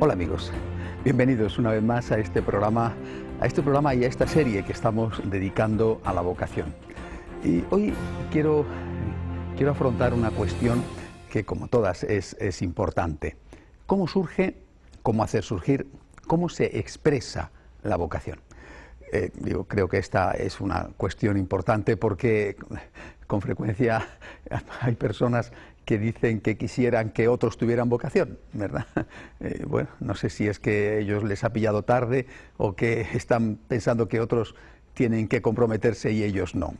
Hola amigos, bienvenidos una vez más a este programa y a esta serie que estamos dedicando a la vocación. Y hoy quiero afrontar una cuestión que, como todas, es importante. ¿Cómo surge, cómo hacer surgir, cómo se expresa la vocación? Creo que esta es una cuestión importante porque con frecuencia hay personas que dicen que quisieran que otros tuvieran vocación, ¿verdad? Bueno, no sé si es que a ellos les ha pillado tarde o que están pensando que otros tienen que comprometerse y ellos no.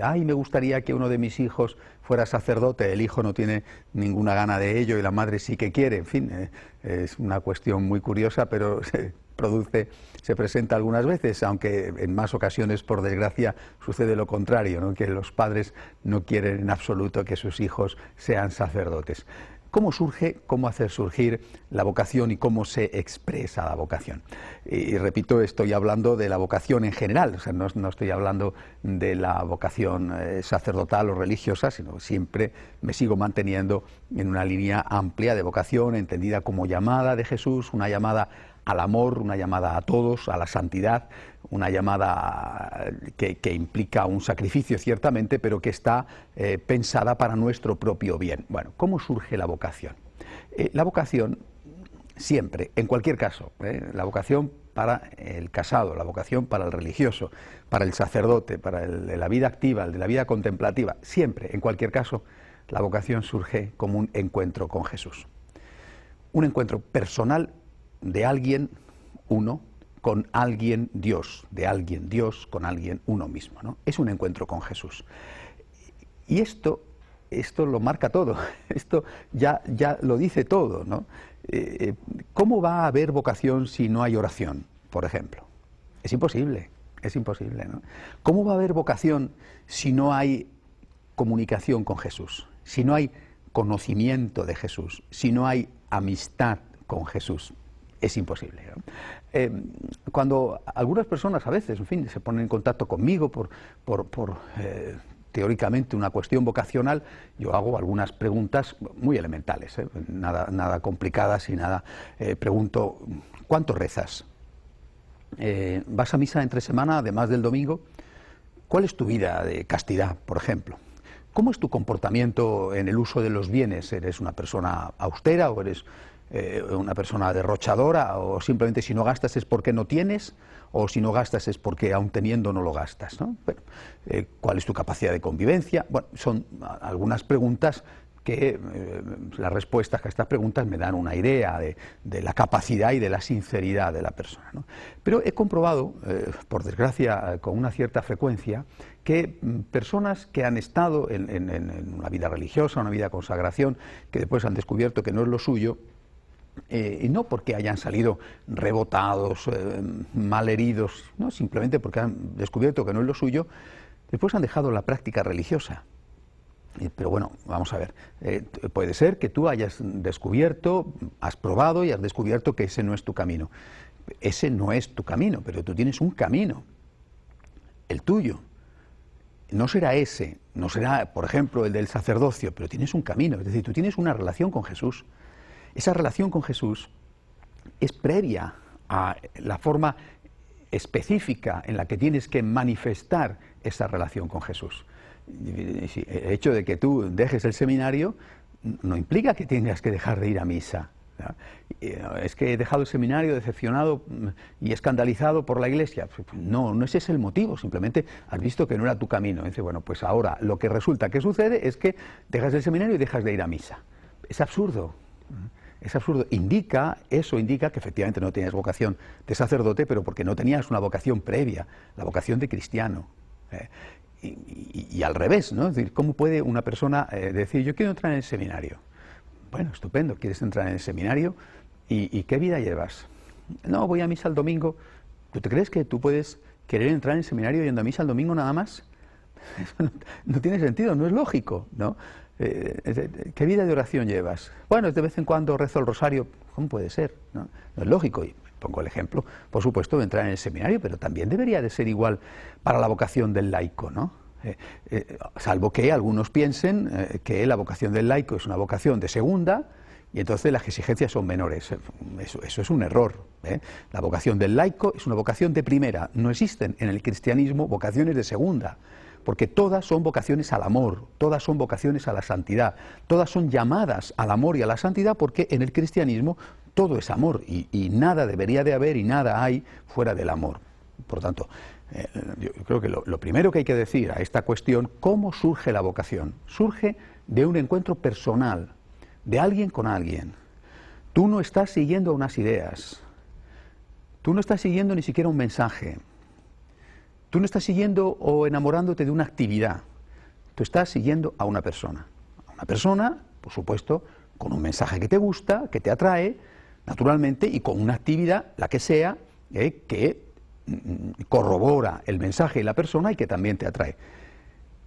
Ay, me gustaría que uno de mis hijos fuera sacerdote, el hijo no tiene ninguna gana de ello y la madre sí que quiere. En fin, es una cuestión muy curiosa, pero se presenta algunas veces, aunque en más ocasiones, por desgracia, sucede lo contrario, ¿no? Que los padres no quieren en absoluto que sus hijos sean sacerdotes. ¿Cómo surge, cómo hacer surgir la vocación y cómo se expresa la vocación? Y repito, estoy hablando de la vocación en general, o sea, no estoy hablando de la vocación sacerdotal o religiosa, sino siempre me sigo manteniendo en una línea amplia de vocación, entendida como llamada de Jesús, una llamada al amor, una llamada a todos, a la santidad, una llamada que implica un sacrificio ciertamente, pero que está pensada para nuestro propio bien. Bueno, ¿cómo surge la vocación? La vocación siempre, en cualquier caso, la vocación para el casado, la vocación para el religioso, para el sacerdote, para el de la vida activa, el de la vida contemplativa, siempre, en cualquier caso, la vocación surge como un encuentro con Jesús. Un encuentro personal de alguien uno con alguien Dios, de alguien Dios con alguien uno mismo, ¿no? Es un encuentro con Jesús. Y esto lo marca todo, esto ya lo dice todo, ¿no? ¿Cómo va a haber vocación si no hay oración, por ejemplo? Es imposible, ¿no? ¿Cómo va a haber vocación si no hay comunicación con Jesús, si no hay conocimiento de Jesús, si no hay amistad con Jesús? Es imposible, ¿no? Cuando algunas personas a veces, en fin, se ponen en contacto conmigo por teóricamente una cuestión vocacional, yo hago algunas preguntas muy elementales, nada complicadas y nada. Pregunto, ¿cuánto rezas? ¿Vas a misa entre semana, además del domingo? ¿Cuál es tu vida de castidad, por ejemplo? ¿Cómo es tu comportamiento en el uso de los bienes? ¿Eres una persona austera o eres una persona derrochadora, o simplemente si no gastas es porque no tienes, o si no gastas es porque aún teniendo no lo gastas, ¿no? Bueno, ¿cuál es tu capacidad de convivencia? Bueno, son algunas preguntas que las respuestas a estas preguntas me dan una idea de la capacidad y de la sinceridad de la persona, ¿no? Pero he comprobado, por desgracia, con una cierta frecuencia, que personas que han estado en una vida religiosa, una vida de consagración, que después han descubierto que no es lo suyo, y no porque hayan salido rebotados, malheridos, no, simplemente porque han descubierto que no es lo suyo, después han dejado la práctica religiosa. Pero bueno, vamos a ver, puede ser que tú hayas descubierto, has probado y has descubierto que ese no es tu camino. Ese no es tu camino, pero tú tienes un camino, el tuyo. No será ese, no será, por ejemplo, el del sacerdocio, pero tienes un camino, es decir, tú tienes una relación con Jesús. Esa relación con Jesús es previa a la forma específica en la que tienes que manifestar esa relación con Jesús. El hecho de que tú dejes el seminario no implica que tengas que dejar de ir a misa, ¿no? Es que he dejado el seminario decepcionado y escandalizado por la Iglesia. No ese es el motivo, simplemente has visto que no era tu camino. Dice, bueno, pues ahora lo que resulta que sucede es que dejas el seminario y dejas de ir a misa. Es absurdo. Es absurdo. Eso indica que efectivamente no tenías vocación de sacerdote, pero porque no tenías una vocación previa, la vocación de cristiano. Y al revés, ¿no? Es decir, ¿cómo puede una persona decir, yo quiero entrar en el seminario? Bueno, estupendo, quieres entrar en el seminario, ¿y qué vida llevas? No, voy a misa el domingo. ¿Tú te crees que tú puedes querer entrar en el seminario yendo a misa el domingo nada más? Eso no tiene sentido, no es lógico, ¿no? ¿Qué vida de oración llevas? Bueno, de vez en cuando rezo el rosario. ¿Cómo puede ser? No es lógico. Y pongo el ejemplo, por supuesto, de entrar en el seminario, pero también debería de ser igual para la vocación del laico, ¿no? Salvo que algunos piensen que la vocación del laico es una vocación de segunda, y entonces las exigencias son menores. Eso es un error, ¿eh? La vocación del laico es una vocación de primera. No existen en el cristianismo vocaciones de segunda, porque todas son vocaciones al amor, todas son vocaciones a la santidad, todas son llamadas al amor y a la santidad, porque en el cristianismo todo es amor y nada debería de haber y nada hay fuera del amor. Por tanto, yo creo que lo primero que hay que decir a esta cuestión, ¿cómo surge la vocación? Surge de un encuentro personal, de alguien con alguien. Tú no estás siguiendo unas ideas, tú no estás siguiendo ni siquiera un mensaje, tú no estás siguiendo o enamorándote de una actividad, tú estás siguiendo a una persona, por supuesto, con un mensaje que te gusta, que te atrae, naturalmente, y con una actividad, la que sea, que corrobora el mensaje y la persona y que también te atrae.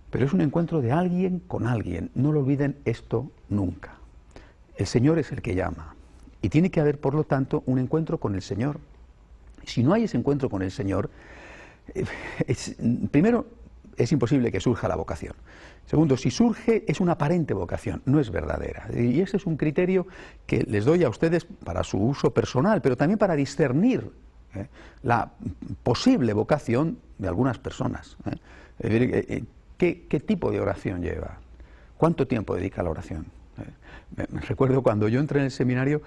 Pero es un encuentro de alguien con alguien, no lo olviden esto nunca. El Señor es el que llama y tiene que haber, por lo tanto, un encuentro con el Señor. Si no hay ese encuentro con el Señor, primero, es imposible que surja la vocación. Segundo, si surge, es una aparente vocación, no es verdadera. Y ese es un criterio que les doy a ustedes para su uso personal, pero también para discernir la posible vocación de algunas personas. ¿Qué tipo de oración lleva? ¿Cuánto tiempo dedica a la oración? Me recuerdo cuando yo entré en el seminario,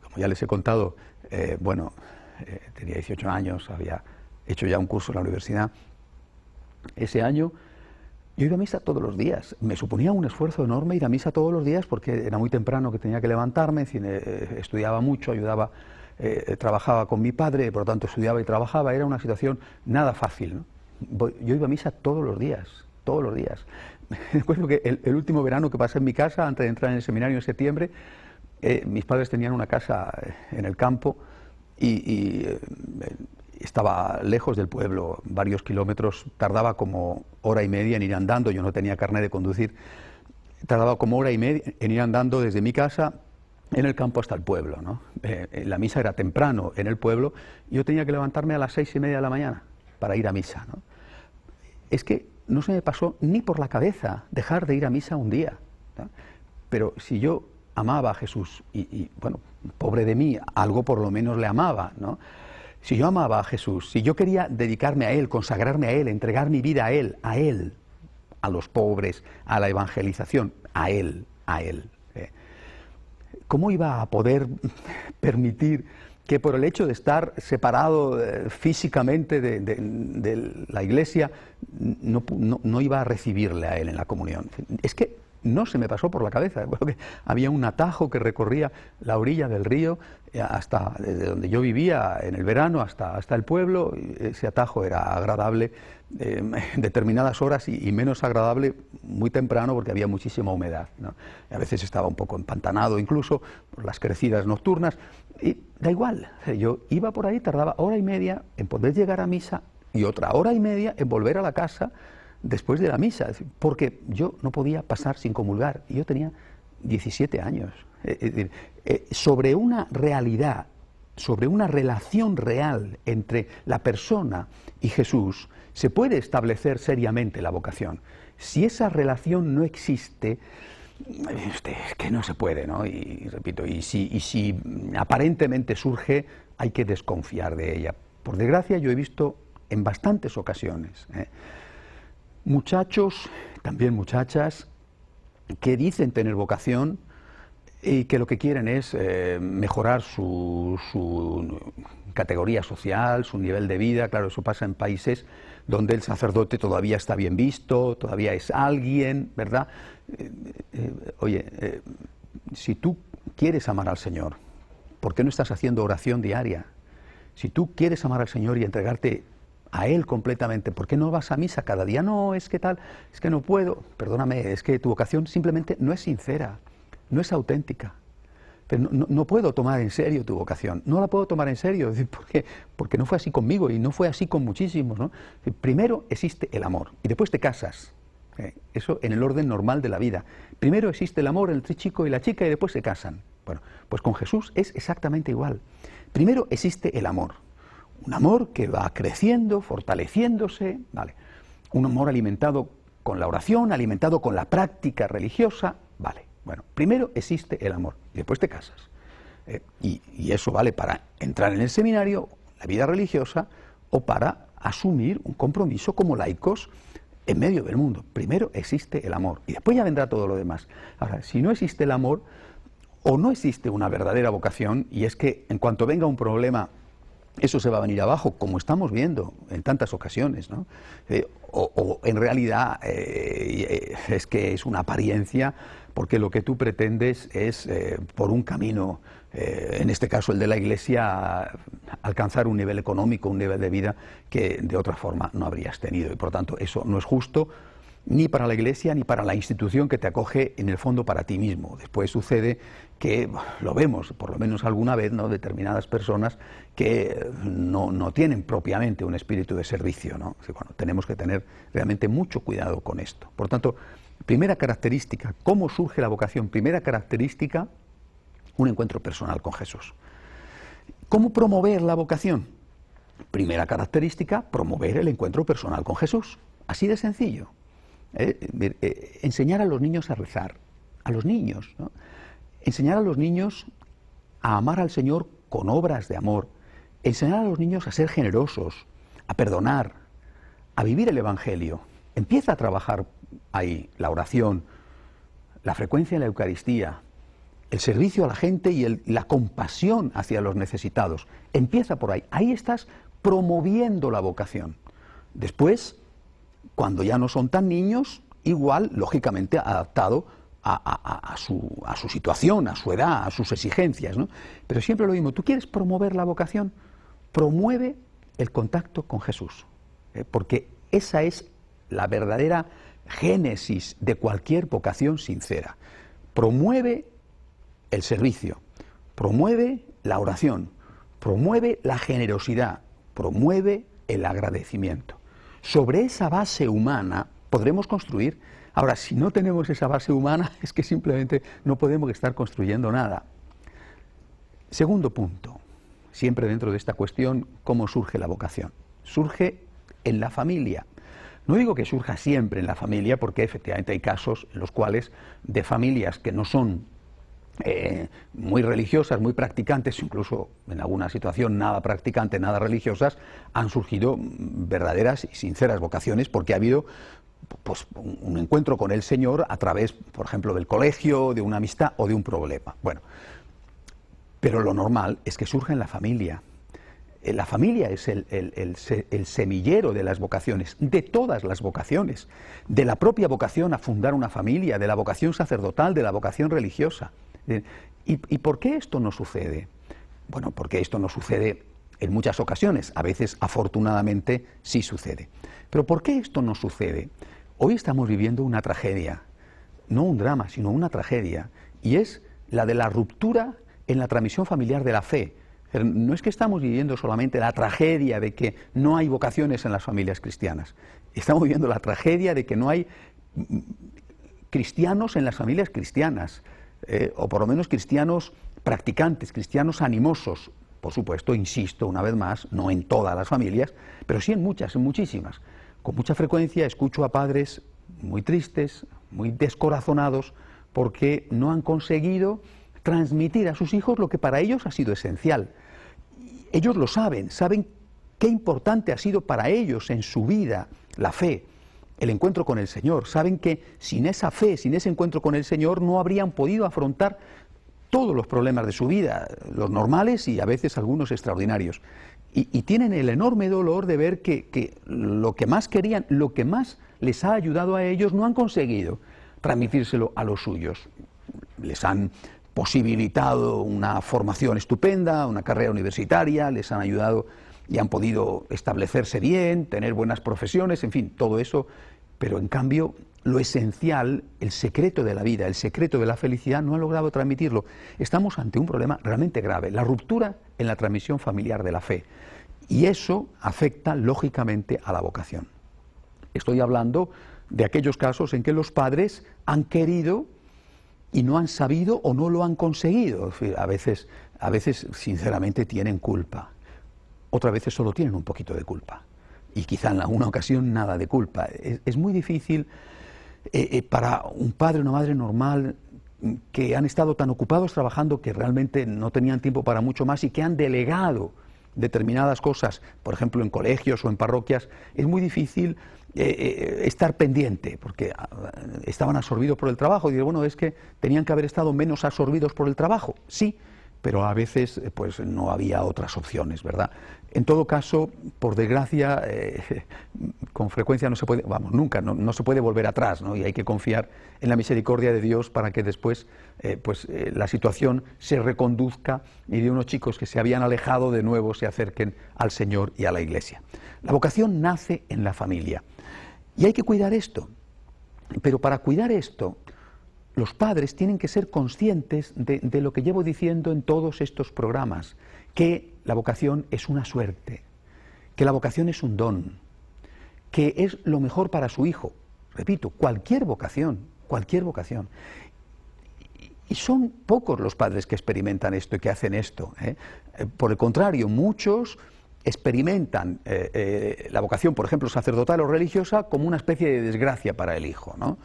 como ya les he contado, tenía 18 años, había hecho ya un curso en la universidad. Ese año yo iba a misa todos los días. Me suponía un esfuerzo enorme ir a misa todos los días porque era muy temprano que tenía que levantarme, estudiaba mucho, ayudaba, trabajaba con mi padre, por lo tanto estudiaba y trabajaba. Era una situación nada fácil, ¿no? Yo iba a misa todos los días, todos los días. Me recuerdo que el último verano que pasé en mi casa, antes de entrar en el seminario en septiembre, mis padres tenían una casa en el campo y estaba lejos del pueblo, varios kilómetros, tardaba como hora y media en ir andando, yo no tenía carnet de conducir, tardaba como hora y media en ir andando desde mi casa en el campo hasta el pueblo, ¿no? La misa era temprano en el pueblo y yo tenía que levantarme a las 6:30 de la mañana para ir a misa, ¿no? Es que no se me pasó ni por la cabeza dejar de ir a misa un día, ¿no? Pero si yo amaba a Jesús y bueno, pobre de mí, algo por lo menos le amaba, ¿no? Si yo amaba a Jesús, si yo quería dedicarme a Él, consagrarme a Él, entregar mi vida a Él, a los pobres, a la evangelización, a Él, ¿cómo iba a poder permitir que por el hecho de estar separado físicamente de la Iglesia no iba a recibirle a Él en la comunión? Es que no se me pasó por la cabeza, porque había un atajo que recorría la orilla del río hasta desde donde yo vivía en el verano hasta el pueblo. Ese atajo era agradable en determinadas horas y menos agradable muy temprano porque había muchísima humedad, ¿no? Y a veces estaba un poco empantanado incluso por las crecidas nocturnas y da igual, yo iba por ahí, tardaba hora y media en poder llegar a misa y otra hora y media en volver a la casa después de la misa, porque yo no podía pasar sin comulgar, y yo tenía 17 años. Es decir, sobre una realidad, sobre una relación real entre la persona y Jesús, se puede establecer seriamente la vocación. Si esa relación no existe, es que no se puede, ¿no? Y repito, y si aparentemente surge, hay que desconfiar de ella. Por desgracia, yo he visto en bastantes ocasiones, muchachos, también muchachas, que dicen tener vocación y que lo que quieren es mejorar su categoría social, su nivel de vida. Claro, eso pasa en países donde el sacerdote todavía está bien visto, todavía es alguien, ¿verdad? Si tú quieres amar al Señor, ¿por qué no estás haciendo oración diaria? Si tú quieres amar al Señor y entregarte a Él completamente, ¿por qué no vas a misa cada día? No, es que tal, es que no puedo. Perdóname, es que tu vocación simplemente no es sincera, no es auténtica. Pero no puedo tomar en serio tu vocación, no la puedo tomar en serio, porque no fue así conmigo y no fue así con muchísimos, ¿no? Primero existe el amor y después te casas. Eso en el orden normal de la vida. Primero existe el amor entre el chico y la chica y después se casan. Bueno, pues con Jesús es exactamente igual. Primero existe el amor. Un amor que va creciendo, fortaleciéndose, ¿vale? Un amor alimentado con la oración, alimentado con la práctica religiosa, ¿vale? Bueno, primero existe el amor, y después te casas. Y eso vale para entrar en el seminario, la vida religiosa, o para asumir un compromiso como laicos en medio del mundo. Primero existe el amor, y después ya vendrá todo lo demás. Ahora, si no existe el amor, o no existe una verdadera vocación, y es que en cuanto venga un problema, eso se va a venir abajo, como estamos viendo en tantas ocasiones, ¿no? O en realidad es que es una apariencia, porque lo que tú pretendes es, por un camino, en este caso el de la Iglesia, alcanzar un nivel económico, un nivel de vida que de otra forma no habrías tenido. Y por tanto, eso no es justo ni para la Iglesia ni para la institución que te acoge, en el fondo para ti mismo. Después sucede que lo vemos, por lo menos alguna vez, ¿no?, determinadas personas que no tienen propiamente un espíritu de servicio, ¿no? Bueno, tenemos que tener realmente mucho cuidado con esto. Por tanto, primera característica, ¿cómo surge la vocación? Primera característica, un encuentro personal con Jesús. ¿Cómo promover la vocación? Primera característica, promover el encuentro personal con Jesús. Así de sencillo. Enseñar a los niños a rezar, a los niños, ¿no? Enseñar a los niños a amar al Señor con obras de amor, enseñar a los niños a ser generosos, a perdonar, a vivir el Evangelio. Empieza a trabajar ahí la oración, la frecuencia en la Eucaristía, el servicio a la gente y la compasión hacia los necesitados. Empieza por ahí. Ahí estás promoviendo la vocación. Después, cuando ya no son tan niños, igual, lógicamente, adaptado a su situación, a su edad, a sus exigencias, ¿no? Pero siempre lo mismo. ¿Tú quieres promover la vocación? Promueve el contacto con Jesús, porque esa es la verdadera génesis de cualquier vocación sincera. Promueve el servicio, promueve la oración, promueve la generosidad, promueve el agradecimiento. Sobre esa base humana podremos construir. Ahora, si no tenemos esa base humana, es que simplemente no podemos estar construyendo nada. Segundo punto, siempre dentro de esta cuestión, ¿cómo surge la vocación? Surge en la familia. No digo que surja siempre en la familia, porque efectivamente hay casos en los cuales de familias que no son muy religiosas, muy practicantes, incluso en alguna situación nada practicante, nada religiosas, han surgido verdaderas y sinceras vocaciones, porque ha habido pues un encuentro con el Señor a través, por ejemplo, del colegio, de una amistad o de un problema. Bueno, pero lo normal es que surja en la familia. La familia es el semillero de las vocaciones, de todas las vocaciones, de la propia vocación a fundar una familia, de la vocación sacerdotal, de la vocación religiosa. ¿Y por qué esto no sucede? Bueno, porque esto no sucede en muchas ocasiones, a veces afortunadamente sí sucede. Pero ¿por qué esto no sucede? Hoy estamos viviendo una tragedia, no un drama, sino una tragedia, y es la de la ruptura en la transmisión familiar de la fe. No es que estamos viviendo solamente la tragedia de que no hay vocaciones en las familias cristianas, estamos viviendo la tragedia de que no hay cristianos en las familias cristianas, o por lo menos cristianos practicantes, cristianos animosos. Por supuesto, insisto una vez más, no en todas las familias, pero sí en muchas, en muchísimas. Con mucha frecuencia escucho a padres muy tristes, muy descorazonados, porque no han conseguido transmitir a sus hijos lo que para ellos ha sido esencial. Ellos lo saben, saben qué importante ha sido para ellos en su vida la fe, el encuentro con el Señor. Saben que sin esa fe, sin ese encuentro con el Señor, no habrían podido afrontar todos los problemas de su vida, los normales y a veces algunos extraordinarios. Y tienen el enorme dolor de ver que lo que más querían, lo que más les ha ayudado a ellos, no han conseguido transmitírselo a los suyos. Les han posibilitado una formación estupenda, una carrera universitaria, les han ayudado y han podido establecerse bien, tener buenas profesiones, en fin, todo eso, pero en cambio lo esencial, el secreto de la vida, el secreto de la felicidad, no han logrado transmitirlo. Estamos ante un problema realmente grave, la ruptura en la transmisión familiar de la fe, y eso afecta lógicamente a la vocación. Estoy hablando de aquellos casos en que los padres han querido y no han sabido o no lo han conseguido. A veces sinceramente tienen culpa, otras veces solo tienen un poquito de culpa, y quizá en alguna ocasión nada de culpa. Es muy difícil para un padre o una madre normal que han estado tan ocupados trabajando que realmente no tenían tiempo para mucho más y que han delegado determinadas cosas, por ejemplo en colegios o en parroquias, es muy difícil estar pendiente, porque estaban absorbidos por el trabajo. Y digo, bueno, es que tenían que haber estado menos absorbidos por el trabajo, sí, pero a veces pues no había otras opciones, ¿verdad? En todo caso, por desgracia, con frecuencia no se puede, vamos, nunca, no se puede volver atrás, ¿no? Y hay que confiar en la misericordia de Dios para que después la situación se reconduzca y de unos chicos que se habían alejado de nuevo se acerquen al Señor y a la Iglesia. La vocación nace en la familia y hay que cuidar esto, pero para cuidar esto, los padres tienen que ser conscientes de lo que llevo diciendo en todos estos programas, que la vocación es una suerte, que la vocación es un don, que es lo mejor para su hijo. Repito, cualquier vocación, cualquier vocación. Y son pocos los padres que experimentan esto y que hacen esto, ¿eh? Por el contrario, muchos experimentan la vocación, por ejemplo, sacerdotal o religiosa, como una especie de desgracia para el hijo, ¿no?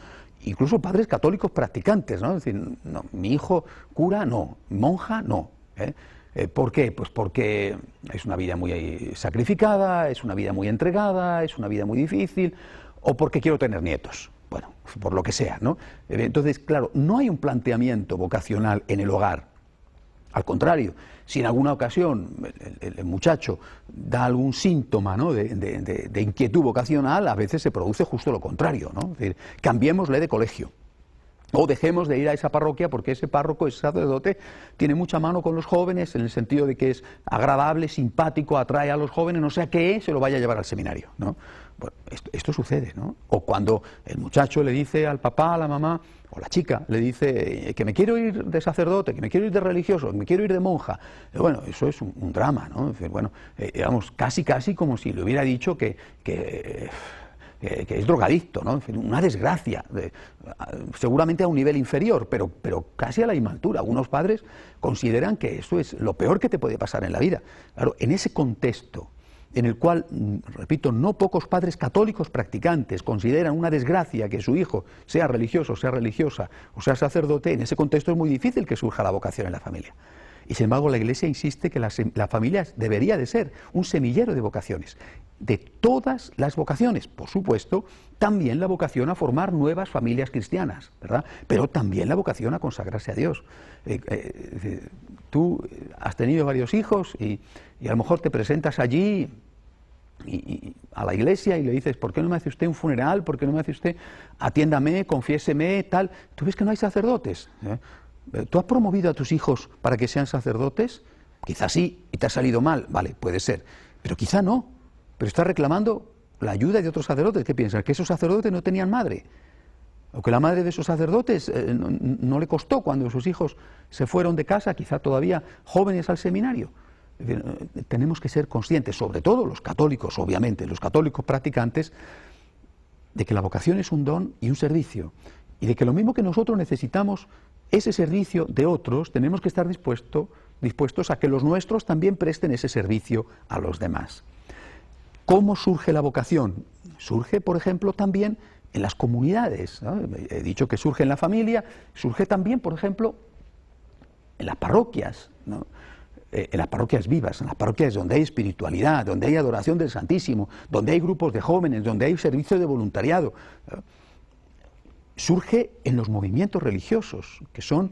Incluso padres católicos practicantes, ¿no? Es decir, no, mi hijo cura, no, monja, no. ¿Por qué? Pues porque es una vida muy sacrificada, es una vida muy entregada, es una vida muy difícil, o porque quiero tener nietos. Bueno, por lo que sea, ¿no? Entonces, claro, no hay un planteamiento vocacional en el hogar. Al contrario, si en alguna ocasión el muchacho da algún síntoma, ¿no?, de inquietud vocacional, a veces se produce justo lo contrario, ¿no? Es decir, cambiémosle de colegio. O dejemos de ir a esa parroquia porque ese párroco, ese sacerdote, tiene mucha mano con los jóvenes en el sentido de que es agradable, simpático, atrae a los jóvenes, no sea que se lo vaya a llevar al seminario, ¿no? Bueno, esto sucede, ¿no? O cuando el muchacho le dice al papá, a la mamá, o la chica le dice que me quiero ir de sacerdote, que me quiero ir de religioso, que me quiero ir de monja. Bueno, eso es un drama, ¿no? Es decir, bueno, digamos, casi como si le hubiera dicho que es drogadicto, ¿no? Una desgracia, seguramente a un nivel inferior, pero casi a la misma altura. Algunos padres consideran que eso es lo peor que te puede pasar en la vida. Claro, en ese contexto en el cual, repito, no pocos padres católicos practicantes consideran una desgracia que su hijo sea religioso, sea religiosa o sea sacerdote, en ese contexto es muy difícil que surja la vocación en la familia. Y sin embargo la Iglesia insiste que la familia debería de ser un semillero de vocaciones, de todas las vocaciones, por supuesto, también la vocación a formar nuevas familias cristianas, ¿verdad? Pero también la vocación a consagrarse a Dios. Tú has tenido varios hijos y a lo mejor te presentas allí a la iglesia y le dices, ¿por qué no me hace usted un funeral? ¿Por qué no me hace usted, atiéndame, confiéseme, tal? Tú ves que no hay sacerdotes, ¿eh? ¿Tú has promovido a tus hijos para que sean sacerdotes? Quizás sí, y te ha salido mal, vale, puede ser, pero quizá no. Pero estás reclamando la ayuda de otros sacerdotes. ¿Qué piensas? ¿Que esos sacerdotes no tenían madre? ¿O que la madre de esos sacerdotes no le costó cuando sus hijos se fueron de casa, quizá todavía jóvenes, al seminario? Es decir, tenemos que ser conscientes, sobre todo los católicos, obviamente, los católicos practicantes, de que la vocación es un don y un servicio, y de que lo mismo que nosotros necesitamos ese servicio de otros, tenemos que estar dispuestos a que los nuestros también presten ese servicio a los demás. ¿Cómo surge la vocación? Surge, por ejemplo, también en las comunidades, ¿no? He dicho que surge en la familia, surge también, por ejemplo, en las parroquias, ¿no? En las parroquias vivas, en las parroquias donde hay espiritualidad, donde hay adoración del Santísimo, donde hay grupos de jóvenes, donde hay servicio de voluntariado. Surge en los movimientos religiosos, que son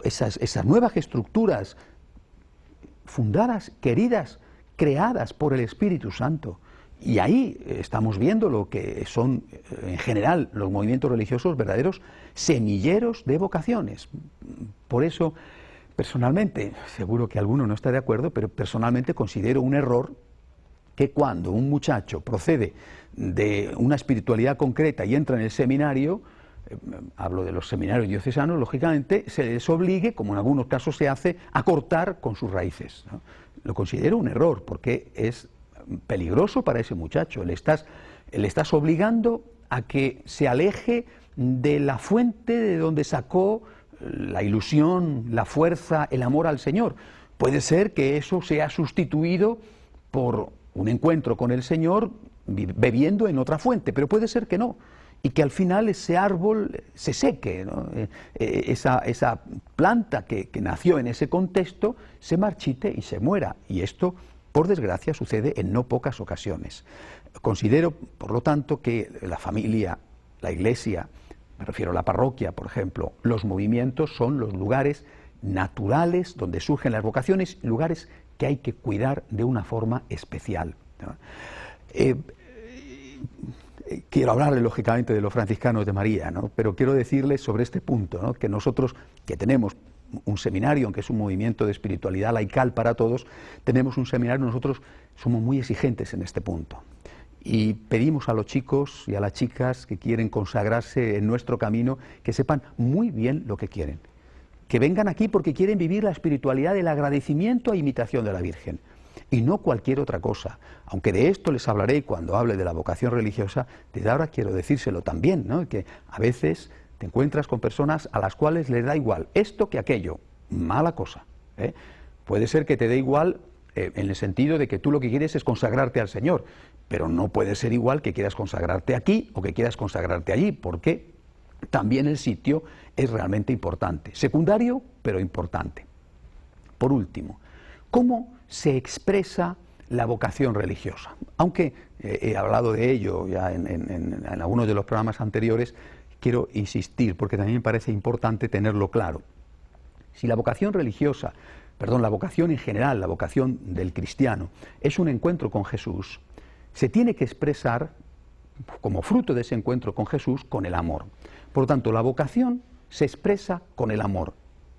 esas nuevas estructuras fundadas, queridas, creadas por el Espíritu Santo. Y ahí estamos viendo lo que son, en general, los movimientos religiosos verdaderos semilleros de vocaciones. Por eso, personalmente, seguro que alguno no está de acuerdo, pero personalmente considero un error que cuando un muchacho procede de una espiritualidad concreta y entra en el seminario, hablo de los seminarios diocesanos, lógicamente se les obligue, como en algunos casos se hace, a cortar con sus raíces, ¿no? Lo considero un error porque es peligroso para ese muchacho. Le estás obligando a que se aleje de la fuente de donde sacó la ilusión, la fuerza, el amor al Señor. Puede ser que eso sea sustituido por un encuentro con el Señor bebiendo en otra fuente, pero puede ser que no. y que al final ese árbol se seque, ¿no? Esa planta que nació en ese contexto se marchite y se muera. Y esto, por desgracia, sucede en no pocas ocasiones. Considero, por lo tanto, que la familia, la iglesia, me refiero a la parroquia, por ejemplo, los movimientos son los lugares naturales donde surgen las vocaciones, lugares que hay que cuidar de una forma especial, ¿no? Quiero hablarle lógicamente de los franciscanos de María, ¿no? Pero quiero decirles sobre este punto, ¿no? Que nosotros, que tenemos un seminario, aunque es un movimiento de espiritualidad laical para todos, tenemos un seminario, nosotros somos muy exigentes en este punto. Y pedimos a los chicos y a las chicas que quieren consagrarse en nuestro camino que sepan muy bien lo que quieren. Que vengan aquí porque quieren vivir la espiritualidad del agradecimiento e imitación de la Virgen. Y no cualquier otra cosa. Aunque de esto les hablaré cuando hable de la vocación religiosa, desde ahora quiero decírselo también, ¿no? Que a veces te encuentras con personas a las cuales les da igual esto que aquello. Mala cosa, ¿eh? Puede ser que te dé igual en el sentido de que tú lo que quieres es consagrarte al Señor, pero no puede ser igual que quieras consagrarte aquí o que quieras consagrarte allí, porque también el sitio es realmente importante. Secundario, pero importante. Por último, ¿cómo se expresa la vocación religiosa? Aunque he hablado de ello ya en algunos de los programas anteriores, quiero insistir, porque también me parece importante tenerlo claro. Si la vocación religiosa, la vocación en general, la vocación del cristiano, es un encuentro con Jesús, se tiene que expresar, como fruto de ese encuentro con Jesús, con el amor. Por lo tanto, la vocación se expresa con el amor.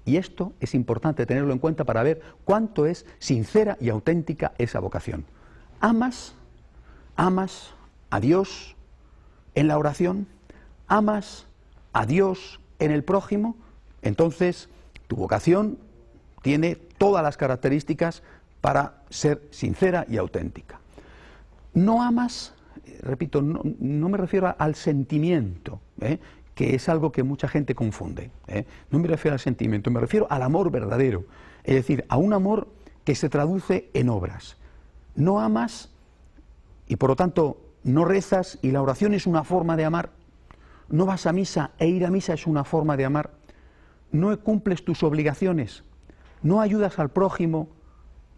Y esto es importante tenerlo en cuenta para ver cuánto es sincera y auténtica esa vocación. ¿Amas a Dios en la oración? ¿Amas a Dios en el prójimo? Entonces, tu vocación tiene todas las características para ser sincera y auténtica. No amas, repito, no me refiero al sentimiento, que es algo que mucha gente confunde. No me refiero al sentimiento, me refiero al amor verdadero, es decir, a un amor que se traduce en obras. No amas y por lo tanto no rezas y la oración es una forma de amar. No vas a misa e ir a misa es una forma de amar. No cumples tus obligaciones, no ayudas al prójimo,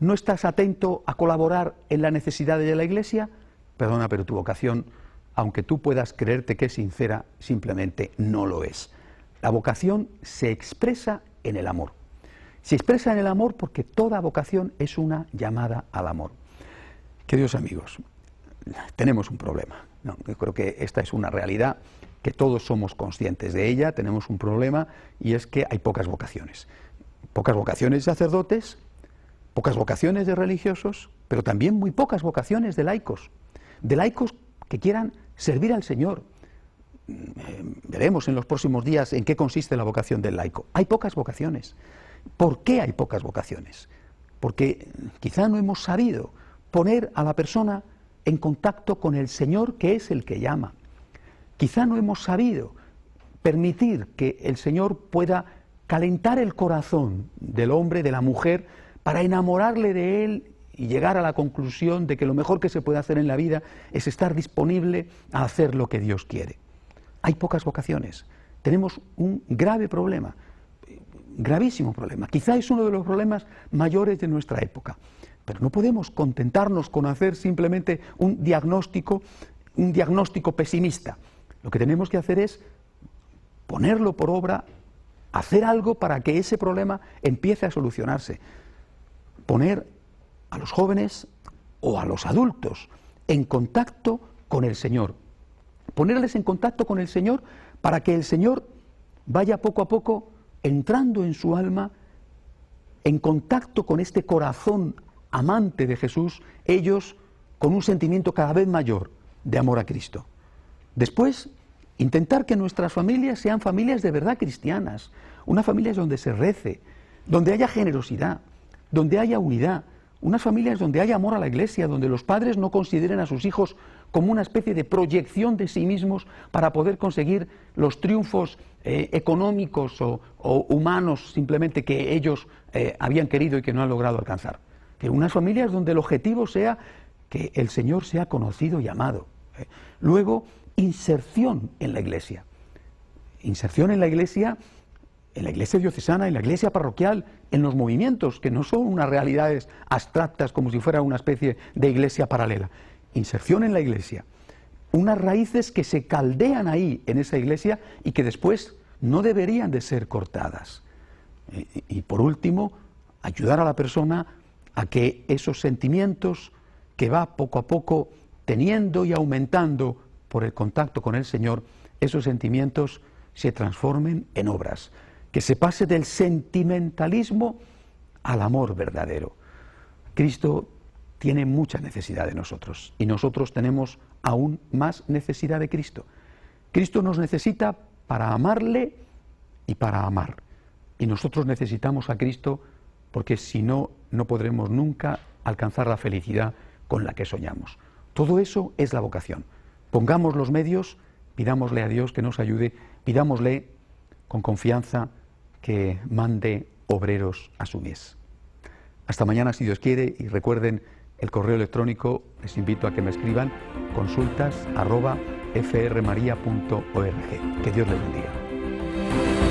no estás atento a colaborar en las necesidades de la Iglesia. Perdona, pero tu vocación, aunque tú puedas creerte que es sincera, simplemente no lo es. La vocación se expresa en el amor. Se expresa en el amor porque toda vocación es una llamada al amor. Queridos amigos, tenemos un problema, ¿no? Yo creo que esta es una realidad que todos somos conscientes de ella. Tenemos un problema y es que hay pocas vocaciones. Pocas vocaciones de sacerdotes, pocas vocaciones de religiosos, pero también muy pocas vocaciones de laicos que quieran servir al Señor. Veremos en los próximos días en qué consiste la vocación del laico. Hay pocas vocaciones. ¿Por qué hay pocas vocaciones? Porque quizá no hemos sabido poner a la persona en contacto con el Señor, que es el que llama. Quizá no hemos sabido permitir que el Señor pueda calentar el corazón del hombre, de la mujer, para enamorarle de Él y llegar a la conclusión de que lo mejor que se puede hacer en la vida es estar disponible a hacer lo que Dios quiere. Hay pocas vocaciones. Tenemos un grave problema, gravísimo problema. Quizá es uno de los problemas mayores de nuestra época. Pero no podemos contentarnos con hacer simplemente un diagnóstico pesimista. Lo que tenemos que hacer es ponerlo por obra, hacer algo para que ese problema empiece a solucionarse. Poner a los jóvenes o a los adultos en contacto con el Señor. Ponerles en contacto con el Señor para que el Señor vaya poco a poco entrando en su alma, en contacto con este corazón amante de Jesús, ellos con un sentimiento cada vez mayor de amor a Cristo. Después, intentar que nuestras familias sean familias de verdad cristianas, unas familias donde se rece, donde haya generosidad, donde haya unidad, unas familias donde haya amor a la Iglesia, donde los padres no consideren a sus hijos como una especie de proyección de sí mismos para poder conseguir los triunfos económicos o humanos simplemente que ellos habían querido y que no han logrado alcanzar. Que unas familias donde el objetivo sea que el Señor sea conocido y amado. Luego, inserción en la Iglesia. Inserción en la Iglesia diocesana, en la Iglesia parroquial, en los movimientos, que no son unas realidades abstractas como si fuera una especie de iglesia paralela. Inserción en la Iglesia. Unas raíces que se caldean ahí, en esa Iglesia, y que después no deberían de ser cortadas. Y por último, ayudar a la persona a que esos sentimientos que va poco a poco teniendo y aumentando por el contacto con el Señor, esos sentimientos se transformen en obras, que se pase del sentimentalismo al amor verdadero. Cristo tiene mucha necesidad de nosotros y nosotros tenemos aún más necesidad de Cristo. Cristo nos necesita para amarle y para amar. Y nosotros necesitamos a Cristo porque si no, no podremos nunca alcanzar la felicidad con la que soñamos. Todo eso es la vocación. Pongamos los medios, pidámosle a Dios que nos ayude, pidámosle con confianza que mande obreros a su mies. Hasta mañana si Dios quiere, y recuerden el correo electrónico, les invito a que me escriban consultas@frmaria.org. Que Dios les bendiga.